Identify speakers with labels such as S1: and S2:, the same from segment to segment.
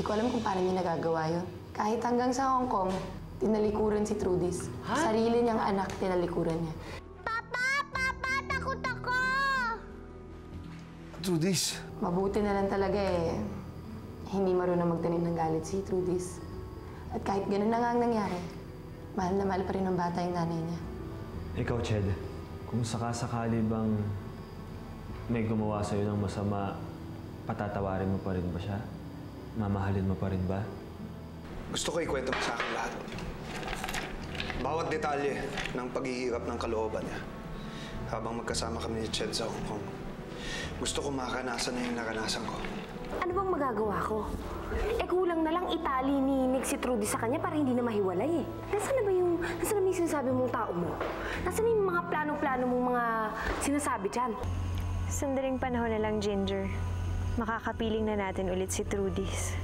S1: ko alam kung paano niya nagagawa yun. Kahit hanggang sa Hong Kong, tinalikuran si Trudis. Sarili niyang anak, tinalikuran niya.
S2: Papa! Papa! Takot ako!
S3: Trudis!
S1: Mabuti na lang talaga eh. Hindi marunong magtanim ng galit si Trudis. At kahit ganun na nga ang nangyari, mahal na mahal pa rin ng bata yung nanay niya.
S4: Ikaw, Ched, kung sakasakali bang may gumawa sa'yo ng masama, patatawarin mo pa rin ba siya? Mamahalin mo pa rin ba?
S3: Gusto ko ikwento mo sa akin lahat. Bawat detalye ng paghihirap ng kalooban niya habang magkasama kami ni Ched sa Hong Kong. Gusto ko makanasan na yung naranasan ko.
S5: Ano bang magagawa ko? Eh kulang na lang itali ni Nick si Trudy sa kanya para hindi na mahiwalay eh. Nasaan na yung sinasabi mong tao mo? Nasaan na yung mga plano-plano mong mga sinasabi dyan?
S6: Sandaling panahon na lang, Ginger. Makakapiling na natin ulit si Trudis.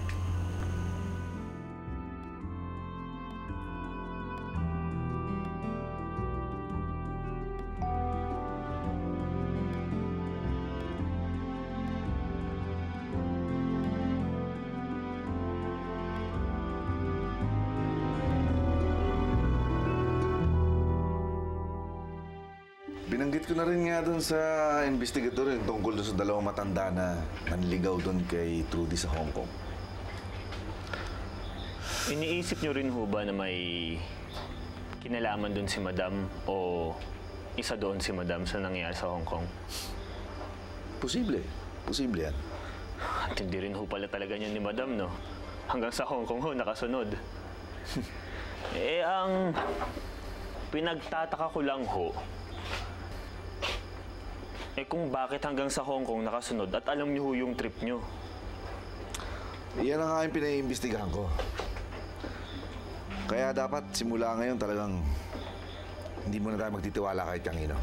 S7: Binanggit ko na rin nga doon sa investigador yung tungkol doon sa dalawang matanda na nanligaw doon kay Trudy sa Hong Kong.
S4: Iniisip niyo rin ho ba na may kinalaman doon si Madam o isa doon si Madam sa nangyari sa Hong Kong?
S7: Posible. Posible yan.
S4: At hindi rin ho pala talaga niya ni Madam, no? Hanggang sa Hong Kong ho, nakasunod. Eh, ang pinagtataka ko lang ho, eh kung bakit hanggang sa Hong Kong nakasunod at alam niyo ho yung trip niyo.
S7: Yan ang aking pinaiimbestigahan ko. Kaya dapat simula ngayon talagang hindi mo na tayo magtitiwala kahit kanino.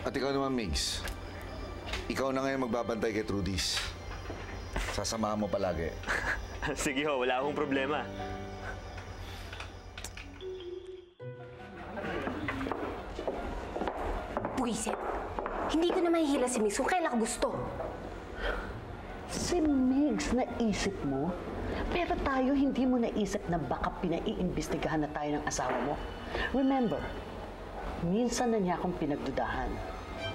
S7: At ikaw naman, Migs. Ikaw na ngayon magbabantay kay Trudis. Sasamahan mo palagi.
S4: Sige ho, wala akong problema.
S5: Buisit. Hindi ko na mahihila si Migs kung kailan ko gusto.
S8: Si Migs naisip mo? Pero tayo hindi mo naisip na baka pinaiimbestigahan na tayo ng asawa mo. Remember, minsan na niya akong pinagdudahan.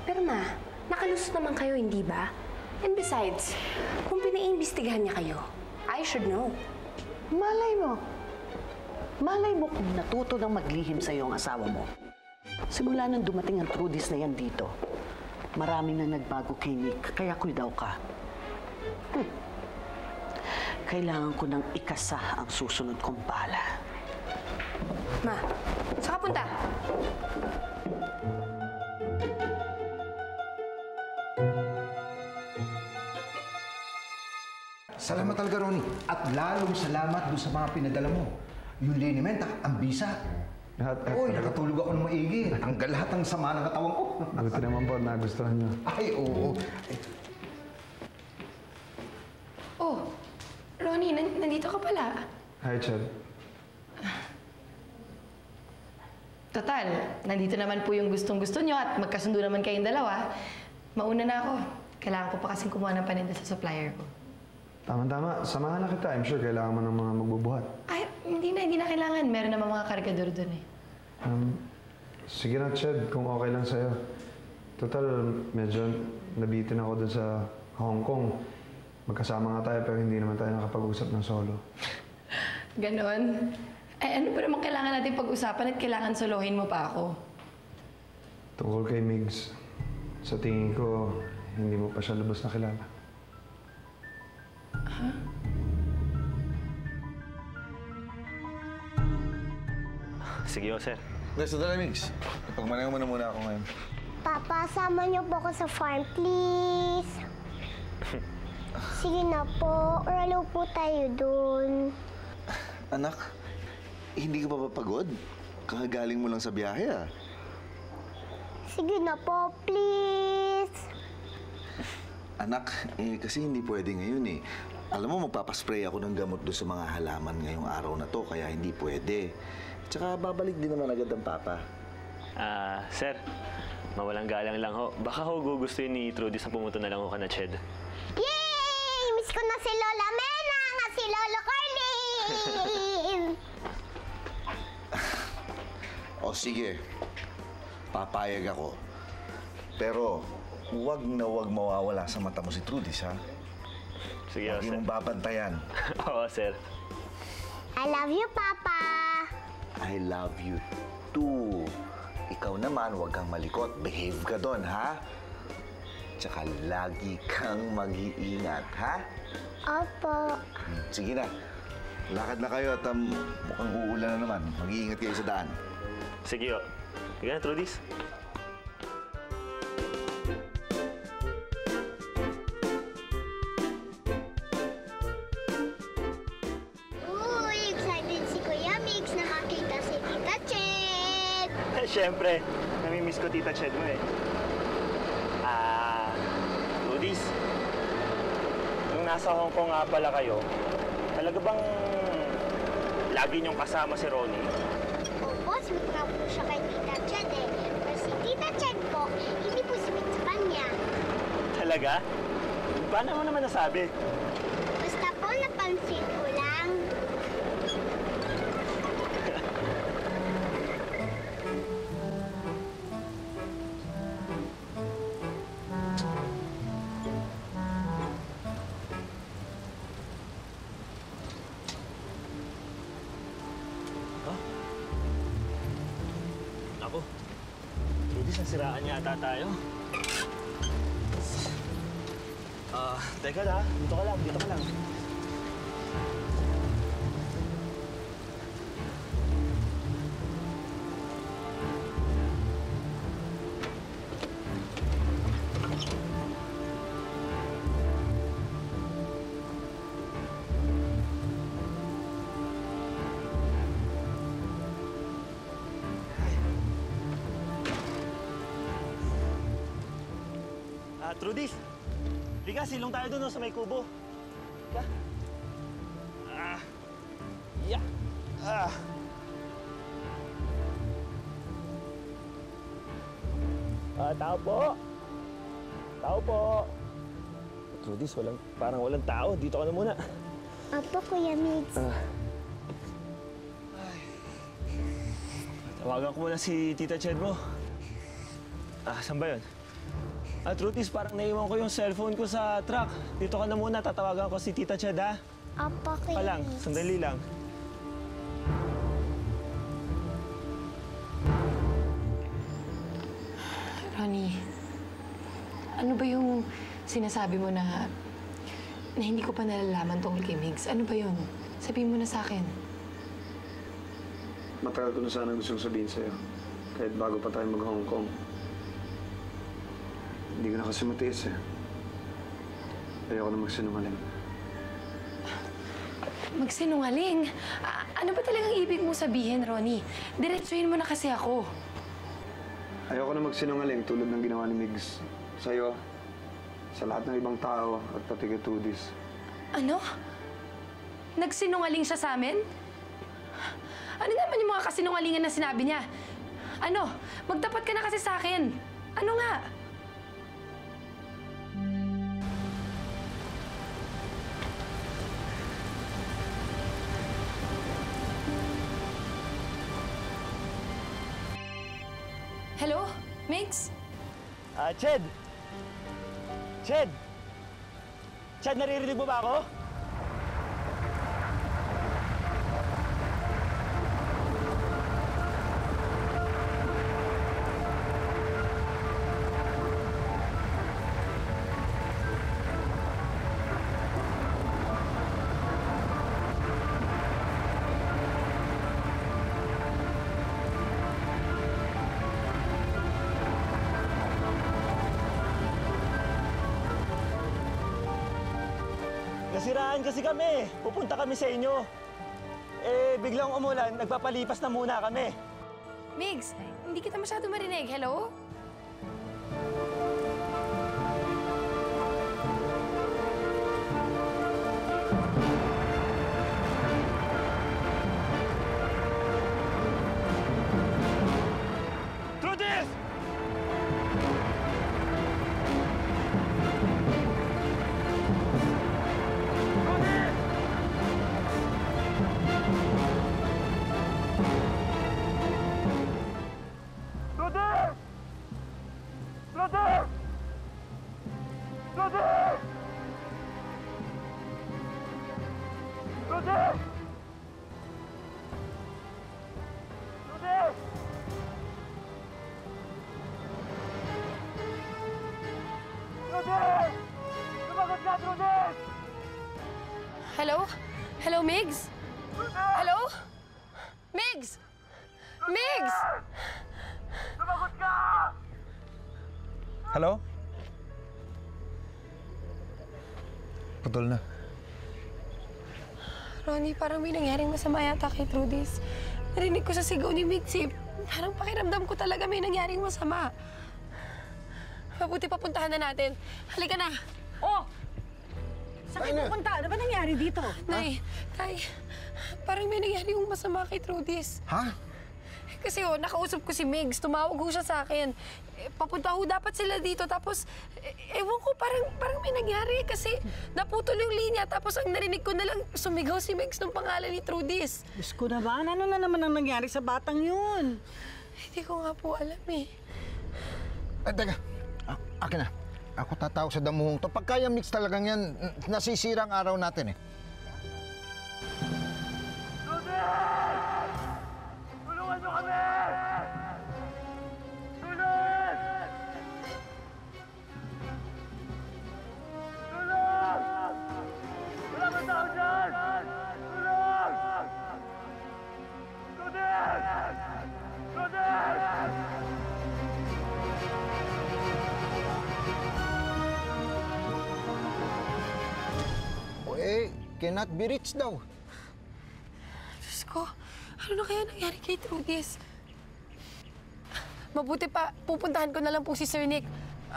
S5: Pero ma, nakalusot naman kayo, hindi ba? And besides, kung pinaiimbestigahan niya kayo, I should know.
S8: Malay mo. Malay mo kung natuto ng maglihim sa iyo ang asawa mo. Simula nang dumating ang Trudis na yan dito, marami nang nagbago kay Nick, kaya kuidaw ka. Kailangan ko nang ikasa ang susunod kong bala.
S5: Ma, saan ka punta?
S9: Salamat talaga, Ronnie. At lalong salamat doon sa mga pinadala mo. Yung liniment, ang bisa. Uy, nakatulog ako ng maigi. Tanggal lahat ng sama ng katawan ko.
S4: Buti naman po, nagustuhan niyo.
S9: Ay, oo.
S1: Oh, Ronnie, nandito ka pala.
S4: Hi, Ched.
S1: Total, nandito naman po yung gustong-gusto nyo at magkasundo naman kayong dalawa. Mauna na ako. Kailangan ko pa kasing kumuha ng paninda sa supplier ko.
S4: Tama-tama. Samahan na kita. I'm sure kailangan mo ng mga magbubuhat.
S1: Ay, hindi na kailangan. Meron naman mga kargador dun eh.
S4: Sige na, Ched, kung okay lang sa'yo. Total, medyo nabitin ako dun sa Hong Kong. Magkasama nga tayo pero hindi naman tayo nakapag-usap ng solo.
S1: Ganon? Ay, ano pa naman kailangan natin pag-usapan at kailangan solohin mo pa ako?
S4: Tungkol kay Migs, sa tingin ko, hindi mo pa siya lubos na kilala. Sige ho, sir.
S7: Sandali, Migs. Ipagmanayan mo na muna ako ngayon.
S2: Papa, sama niyo po ako sa farm, please. Sige na po. Oralo po tayo dun.
S7: Anak, hindi ka pa pagod? Kakagaling mo lang sa biyahe, ah.
S2: Sige na po, please.
S7: Anak, kasi hindi pwede ngayon eh. Alam mo, magpapaspray ako ng gamot doon sa mga halaman ngayong araw na to, kaya hindi pwede. Tsaka babalik din naman agad ang papa.
S4: Sir, mawalang galang lang ho. Baka ho gugustuhin ni Trudis na pumunta na lang ho ka na, Ched.
S2: Yay! Miss ko na si Lola Mena, nga si Lolo Carlin.
S7: O sige, papayag ako. Pero huwag na huwag mawawala sa mata mo si Trudis, ha?
S10: Sige,
S7: Huwag
S10: sir.
S7: mong babantayan.
S10: Oo, sir.
S2: I love you, Papa.
S7: I love you too. Ikaw naman, huwag kang malikot. Behave ka doon, ha? Tsaka lagi kang mag-iingat, ha?
S2: Opo.
S7: Sige na. Lakad na kayo at mukhang uulan na naman. Mag-iingat kayo sa daan.
S10: Sige, o. Higa na, Trudis.
S2: Uy, excited si Kuya Mix na makita si Tita Chet.
S10: Siyempre, namimiss ko Tita Ched mo eh. Trudis, nung nasa Hong Kong nga pala kayo, talaga bang lagi niyong kasama si Ronnie?
S2: Opo, sweet nga po siya kay Tita Chet eh. Pero si Tita Chet po, hindi po sweet sa kanya.
S10: Talaga? Paano mo naman nasabi?
S2: Basta po napansin ko lang.
S10: Ako, Trudis, nasiraan yata tayo. Teka na. Dito ka lang, dito ka lang. Trudis, liga, silong tayo doon sa may kubo. Liga. Yeah. Tao po. Tao po. Trudis, parang walang tao. Dito ka na muna.
S2: Opo, Kuya Mix.
S10: Tawagan ko muna si Tita Ched mo. Saan ba yun? Trudis, parang naiwan ko yung cellphone ko sa truck. Dito ka na muna, tatawagan ko si Tita Ched, ha?
S2: Opo, Kuya
S10: Pa lang,
S2: Mix.
S10: sandali lang.
S1: Ronnie, ano ba yung sinasabi mo na hindi ko pa nalalaman tungkol kay Migs? Ano ba yun? Sabihin mo na sa akin.
S4: Matagal ko na sana gustong sabihin sa'yo. Kahit bago pa tayo mag-Hong Kong. Hindi ko na kasi matiis eh. Ayoko na magsinungaling.
S1: Magsinungaling? Ano ba talagang ibig mo sabihin, Ronnie? Diretsuhin mo na kasi ako.
S4: Ayoko na magsinungaling tulad ng ginawa ni Migs. Sa'yo, sa lahat ng ibang tao at pati kay Trudis.
S1: Ano? Nagsinungaling siya sa amin? Ano naman yung mga kasinungalingan na sinabi niya? Ano? Magtapat ka na kasi sa akin. Ano nga? Hello? Migs?
S10: Ched! Ched! Ched, naririnig mo ba ako? Nasiraan kasi kami. Pupunta kami sa inyo. Biglang umulan, nagpapalipas na muna kami.
S1: Migs, hindi kita masyado marinig. Hello?
S10: Trudis!
S5: Hello? Hello, Migs? Hello? Migs! Migs!
S9: Hello? Putol na.
S5: Ronnie, parang may nangyaring masama yata kay Trudis. Narinig ko sa sigaw ni Migs eh. Parang pakiramdam ko talaga may nangyaring masama. Mabuti papuntahan na natin. Halika na.
S8: Oh! Saan kayo pupunta? Ano ba nangyari dito?
S5: Nay, Tay, parang may nangyari yung masama kay Trudis.
S9: Ha?
S5: Kasi nakausap ko si Migs, tumawag ho siya sa akin. Papunta ho dapat sila dito, tapos ewan ko, parang may nangyari kasi naputol yung linya, tapos ang narinig ko na lang sumigaw si Migs ng pangalan ni Trudis.
S8: Diyos ko naman, ano na naman ang nangyari sa batang yun?
S5: Hindi ko nga po alam eh.
S9: Ay, teka. Akin na. Ako tatawag sa damuhong to. Pagka yung mix talagang yan, nasisira ang araw natin eh.
S10: Tulungan mo kami! Tulong! Tulong! Wala ba tao dyan? Tulong! Lourdes! Lourdes!
S9: Cannot be reached daw.
S5: Diyos ko, ano na kaya nangyari kay Trudis? Mabuti pa, pupuntahan ko na lang po si Sir Nick.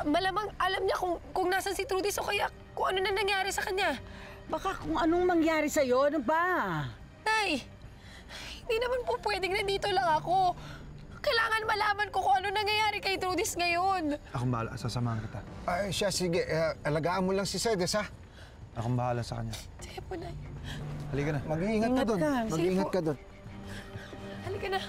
S5: Malamang alam niya kung nasan si Trudis o kaya kung ano na nangyari sa kanya.
S8: Baka kung anong mangyari sa'yo, ano ba?
S5: Nay, hindi naman po pwedeng nandito lang ako. Kailangan malaman ko kung ano nangyayari kay Trudis ngayon.
S4: Akong bahala. Sasamahan kita.
S9: Ay, siya, sige. Alagaan mo lang si Sedes, ha?
S4: Akong bahala sa kanya.
S5: Sige po, Nay.
S4: Halika na.
S9: Mag-iingat ka doon.
S8: ka.
S9: Mag-iingat ka doon.
S5: Halika na.